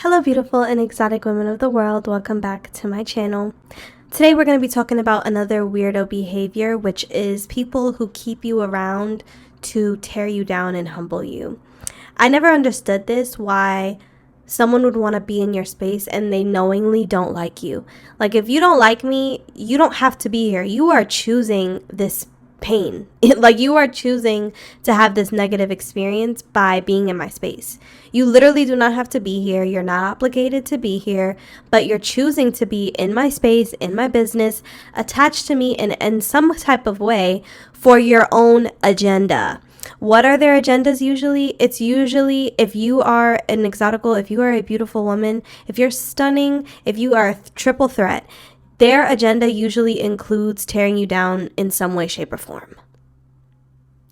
Hello beautiful and exotic women of the world, welcome back to my channel. Today we're going to be talking about another weirdo behavior, which is people who keep you around to tear you down and humble you. I never understood this, why someone would want to be in your space and they knowingly don't like you. Like, if you don't like me, you don't have to be here. You are choosing this pain. Like, you are choosing to have this negative experience by being in my space. You literally do not have to be here. You're not obligated to be here, but you're choosing to be in my space, in my business, attached to me in some type of way for your own agenda. What are their agendas usually? It's usually, if you are an exotical, if you are a beautiful woman, if you're stunning, if you are a triple threat, their agenda usually includes tearing you down in some way, shape, or form.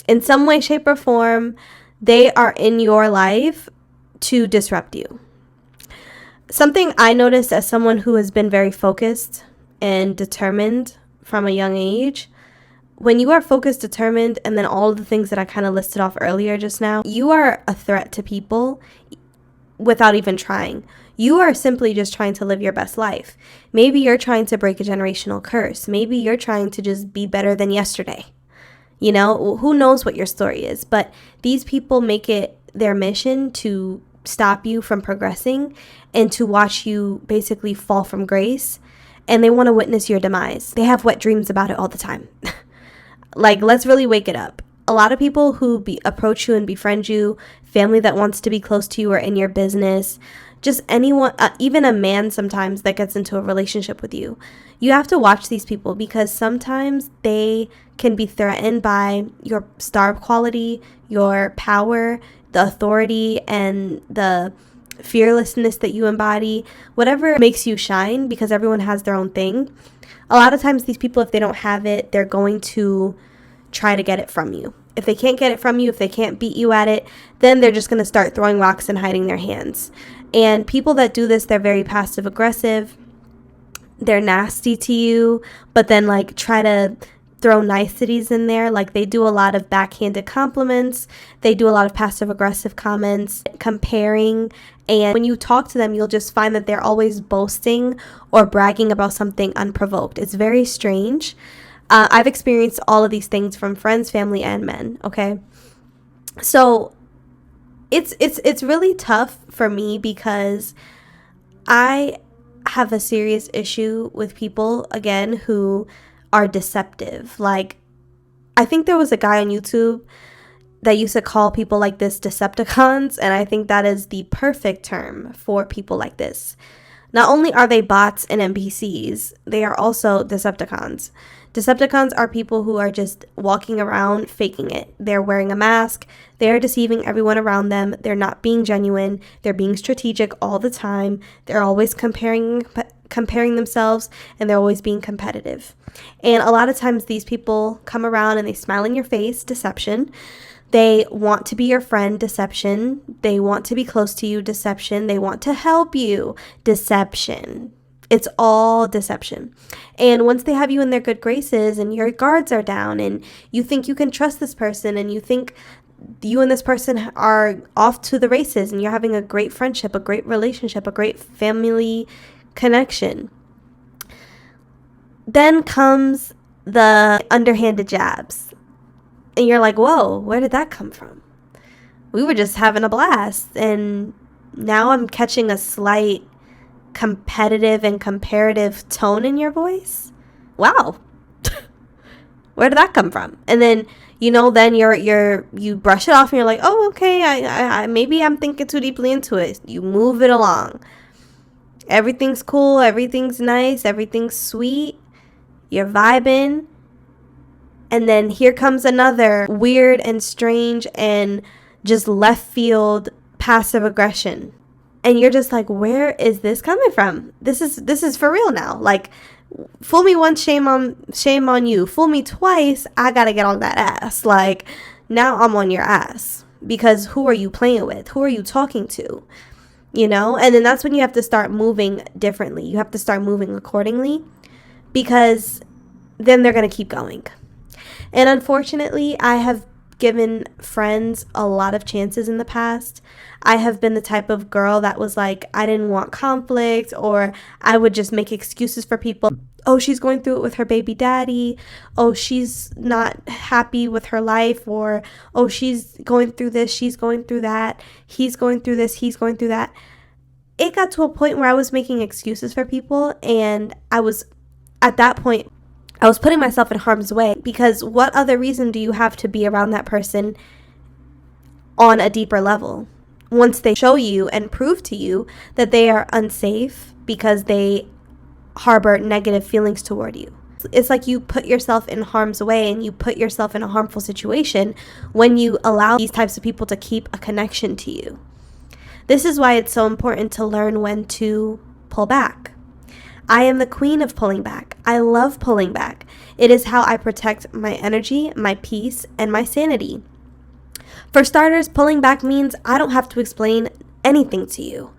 In some way, shape, or form, they are in your life to disrupt you. Something I noticed as someone who has been very focused and determined from a young age, when you are focused, determined, and then all of the things that I kind of listed off earlier just now, you are a threat to people without even trying. You are simply just trying to live your best life. Maybe you're trying to break a generational curse. Maybe you're trying to just be better than yesterday. You know, who knows what your story is, but these people make it their mission to stop you from progressing and to watch you basically fall from grace, and they want to witness your demise. They have wet dreams about it all the time. Like, let's really wake it up. A lot of people who approach you and befriend you, family that wants to be close to you or in your business, just anyone, even a man sometimes that gets into a relationship with you. You have to watch these people because sometimes they can be threatened by your star quality, your power, the authority, and the fearlessness that you embody, whatever makes you shine, because everyone has their own thing. A lot of times these people, if they don't have it, they're going to try to get it from you. If they can't get it from you, if they can't beat you at it, then they're just going to start throwing rocks and hiding their hands. And people that do this, they're very passive aggressive. They're nasty to you, but then like try to throw niceties in there. Like, they do a lot of backhanded compliments. They do a lot of passive aggressive comments, comparing. And when you talk to them, you'll just find that they're always boasting or bragging about something unprovoked. It's very strange. I've experienced all of these things from friends, family, and men. Okay. So it's really tough for me because I have a serious issue with people, again, who are deceptive. Like, I think there was a guy on YouTube that used to call people like this Decepticons, and I think that is the perfect term for people like this. Not only are they bots and NPCs, they are also Decepticons. Decepticons are people who are just walking around faking it. They're wearing a mask. They're deceiving everyone around them. They're not being genuine. They're being strategic all the time. They're always comparing themselves, and they're always being competitive. And a lot of times these people come around and they smile in your face, deception. They want to be your friend, deception. They want to be close to you, deception. They want to help you, deception. It's all deception. And once they have you in their good graces and your guards are down and you think you can trust this person and you think you and this person are off to the races and you're having a great friendship, a great relationship, a great family connection, then comes the underhanded jabs. And you're like, whoa, where did that come from? We were just having a blast, and now I'm catching a slight competitive and comparative tone in your voice. Wow. Where did that come from? And then, then you brush it off and you're like, oh, okay, I maybe I'm thinking too deeply into it. You move it along. Everything's cool, everything's nice, everything's sweet. You're vibing. And then here comes another weird and strange and just left field passive aggression. And you're just like, where is this coming from? This is for real now. Like, fool me once, shame on you. Fool me twice, I gotta get on that ass. Like, now I'm on your ass. Because who are you playing with? Who are you talking to? And then that's when you have to start moving differently. You have to start moving accordingly, because then they're gonna keep going. And unfortunately, I have given friends a lot of chances in the past. I have been the type of girl that was like, I didn't want conflict, or I would just make excuses for people. Oh, she's going through it with her baby daddy. Oh, she's not happy with her life. Or, oh, she's going through this, she's going through that. He's going through this, he's going through that. It got to a point where I was making excuses for people, and at that point, I was putting myself in harm's way, because what other reason do you have to be around that person on a deeper level? Once they show you and prove to you that they are unsafe because they harbor negative feelings toward you. It's like you put yourself in harm's way and you put yourself in a harmful situation when you allow these types of people to keep a connection to you. This is why it's so important to learn when to pull back. I am the queen of pulling back. I love pulling back. It is how I protect my energy, my peace, and my sanity. For starters, pulling back means I don't have to explain anything to you.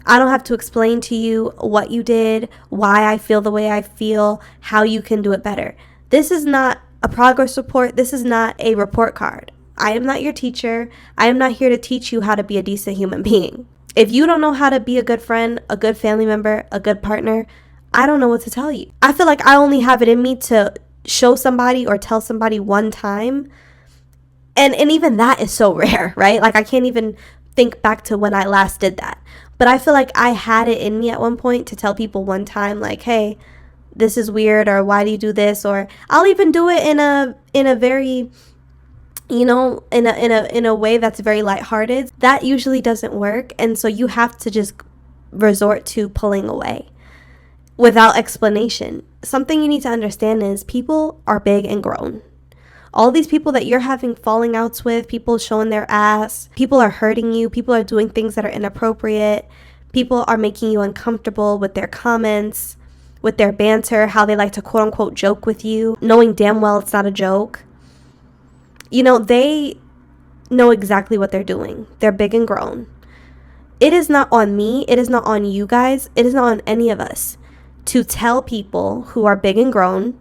I don't have to explain to you what you did, why I feel the way I feel, how you can do it better. This is not a progress report. This is not a report card. I am not your teacher. I am not here to teach you how to be a decent human being. If you don't know how to be a good friend, a good family member, a good partner, I don't know what to tell you. I feel like I only have it in me to show somebody or tell somebody one time. And even that is so rare, right? Like, I can't even think back to when I last did that. But I feel like I had it in me at one point to tell people one time, like, hey, this is weird, or why do you do this? Or I'll even do it in a very, in a way that's very lighthearted. That usually doesn't work. And so you have to just resort to pulling away without explanation. Something you need to understand is people are big and grown. All these people that you're having falling outs with, people showing their ass, people are hurting you, people are doing things that are inappropriate, people are making you uncomfortable with their comments, with their banter, how they like to quote unquote joke with you, knowing damn well it's not a joke. They know exactly what they're doing. They're big and grown. It is not on me, it is not on you guys, it is not on any of us to tell people who are big and grown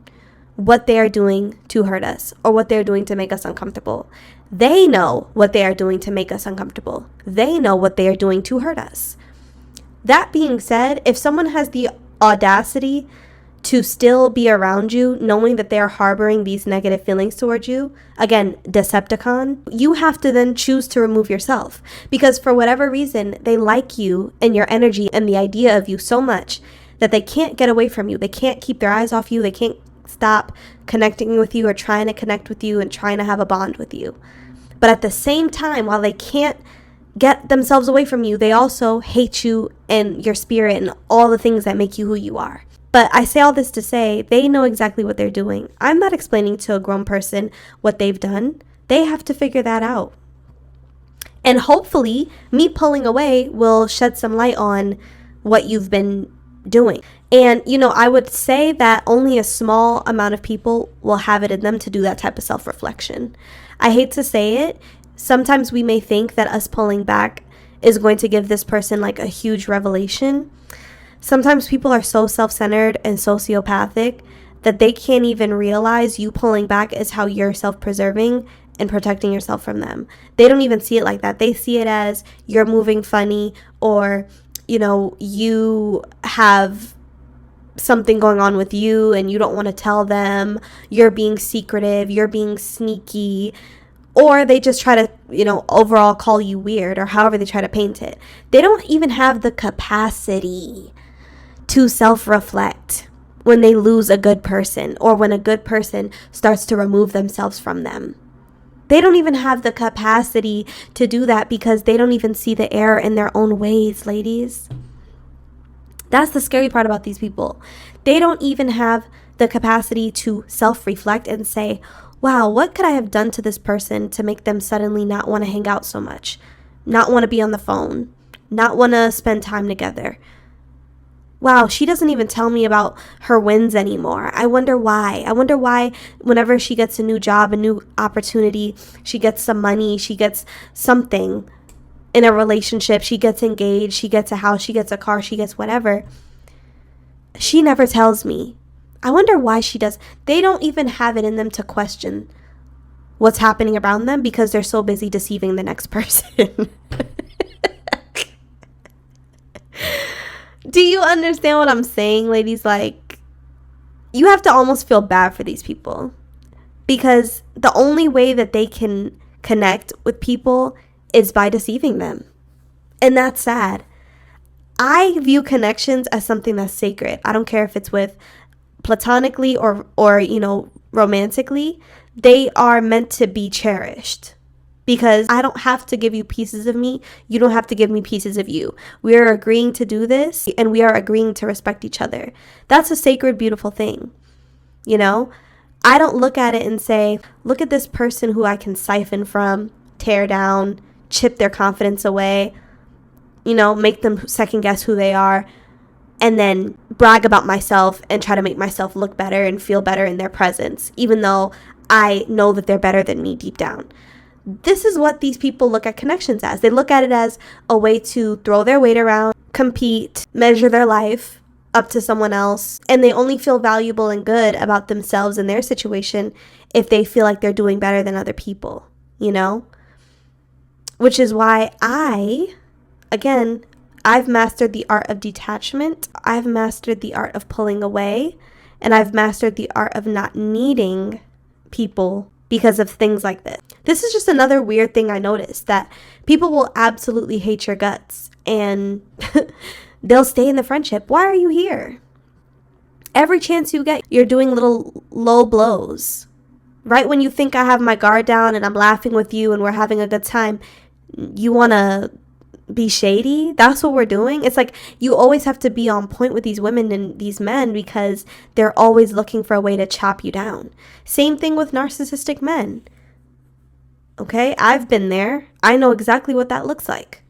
what they are doing to hurt us or what they're doing to make us uncomfortable. They know what they are doing to make us uncomfortable. They know what they are doing to hurt us. That being said, if someone has the audacity to still be around you, knowing that they are harboring these negative feelings towards you, again, Decepticon, you have to then choose to remove yourself, because for whatever reason, they like you and your energy and the idea of you so much that they can't get away from you. They can't keep their eyes off you. They can't stop connecting with you or trying to connect with you and trying to have a bond with you. But at the same time, while they can't get themselves away from you, they also hate you and your spirit and all the things that make you who you are. But I say all this to say they know exactly what they're doing. I'm not explaining to a grown person what they've done. They have to figure that out. And hopefully me pulling away will shed some light on what you've been doing. And, I would say that only a small amount of people will have it in them to do that type of self-reflection. I hate to say it. Sometimes we may think that us pulling back is going to give this person like a huge revelation. Sometimes people are so self-centered and sociopathic that they can't even realize you pulling back is how you're self-preserving and protecting yourself from them. They don't even see it like that. They see it as you're moving funny, or you have something going on with you and you don't want to tell them, you're being secretive, you're being sneaky, or they just try to, overall call you weird, or however they try to paint it. They don't even have the capacity to self-reflect when they lose a good person, or when a good person starts to remove themselves from them. They don't even have the capacity to do that because they don't even see the error in their own ways, ladies. That's the scary part about these people. They don't even have the capacity to self-reflect and say, wow, what could I have done to this person to make them suddenly not want to hang out so much, not want to be on the phone, not want to spend time together? Wow, she doesn't even tell me about her wins anymore. I wonder why. I wonder why whenever she gets a new job, a new opportunity, she gets some money, she gets something in a relationship, she gets engaged, she gets a house, she gets a car, she gets whatever. She never tells me. I wonder why she does. They don't even have it in them to question what's happening around them because they're so busy deceiving the next person. Do you understand what I'm saying, ladies? Like, you have to almost feel bad for these people because the only way that they can connect with people is by deceiving them. And that's sad. I view connections as something that's sacred. I don't care if it's with platonically or romantically. They are meant to be cherished because I don't have to give you pieces of me. You don't have to give me pieces of you. We are agreeing to do this and we are agreeing to respect each other. That's a sacred, beautiful thing. I don't look at it and say, look at this person who I can siphon from, tear down, chip their confidence away, make them second guess who they are, and then brag about myself and try to make myself look better and feel better in their presence, even though I know that they're better than me deep down. This is what these people look at connections as. They look at it as a way to throw their weight around, compete, measure their life up to someone else, and they only feel valuable and good about themselves and their situation if they feel like they're doing better than other people, Which is why I've mastered the art of detachment. I've mastered the art of pulling away, and I've mastered the art of not needing people because of things like this. This is just another weird thing I noticed, that people will absolutely hate your guts and they'll stay in the friendship. Why are you here? Every chance you get, you're doing little low blows. Right when you think I have my guard down and I'm laughing with you and we're having a good time, you want to be shady. That's what we're doing. It's like you always have to be on point with these women and these men because they're always looking for a way to chop you down. Same thing with narcissistic men. Okay, I've been there. I know exactly what that looks like.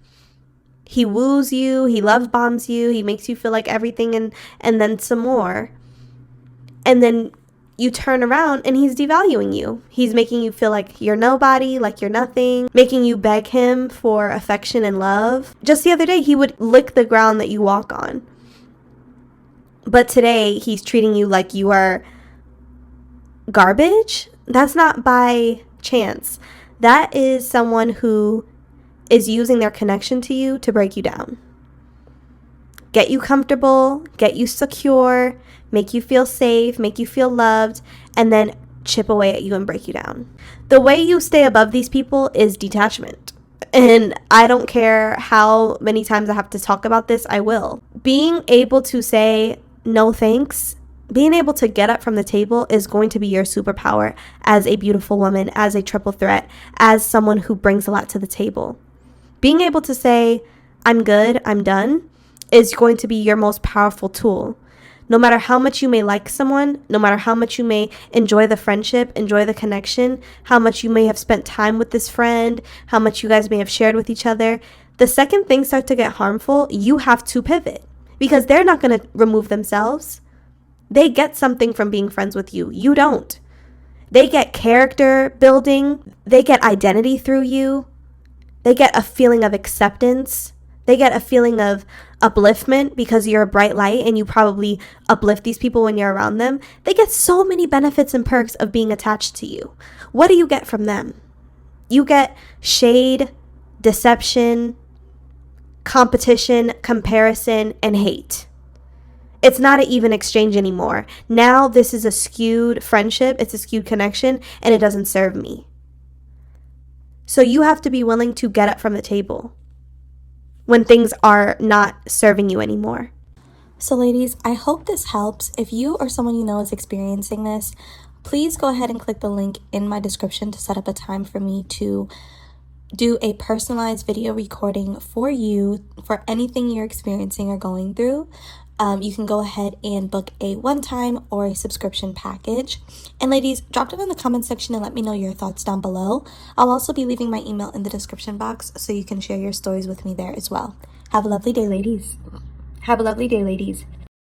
He woos you, he love bombs you, he makes you feel like everything and then some more. And then you turn around and he's devaluing you. He's making you feel like you're nobody, like you're nothing, making you beg him for affection and love. Just the other day, he would lick the ground that you walk on. But today, he's treating you like you are garbage. That's not by chance. That is someone who is using their connection to you to break you down. Get you comfortable, get you secure, make you feel safe, make you feel loved, and then chip away at you and break you down. The way you stay above these people is detachment. And I don't care how many times I have to talk about this, I will. Being able to say no thanks, being able to get up from the table is going to be your superpower as a beautiful woman, as a triple threat, as someone who brings a lot to the table. Being able to say, I'm good, I'm done, is going to be your most powerful tool. No matter how much you may like someone, no matter how much you may enjoy the friendship, enjoy the connection, how much you may have spent time with this friend, how much you guys may have shared with each other, the second things start to get harmful, you have to pivot because they're not going to remove themselves. They get something from being friends with you. You don't. They get character building. They get identity through you. They get a feeling of acceptance. They get a feeling of upliftment because you're a bright light and you probably uplift these people when you're around them. They get so many benefits and perks of being attached to you. What do you get from them? You get shade, deception, competition, comparison, and hate. It's not an even exchange anymore. Now this is a skewed friendship. It's a skewed connection and it doesn't serve me. So you have to be willing to get up from the table when things are not serving you anymore. So ladies, I hope this helps. If you or someone you know is experiencing this, please go ahead and click the link in my description to set up a time for me to do a personalized video recording for you for anything you're experiencing or going through. You can go ahead and book a one-time or a subscription package. And ladies, drop it in the comment section and let me know your thoughts down below. I'll also be leaving my email in the description box so you can share your stories with me there as well. Have a lovely day, ladies. Have a lovely day, ladies.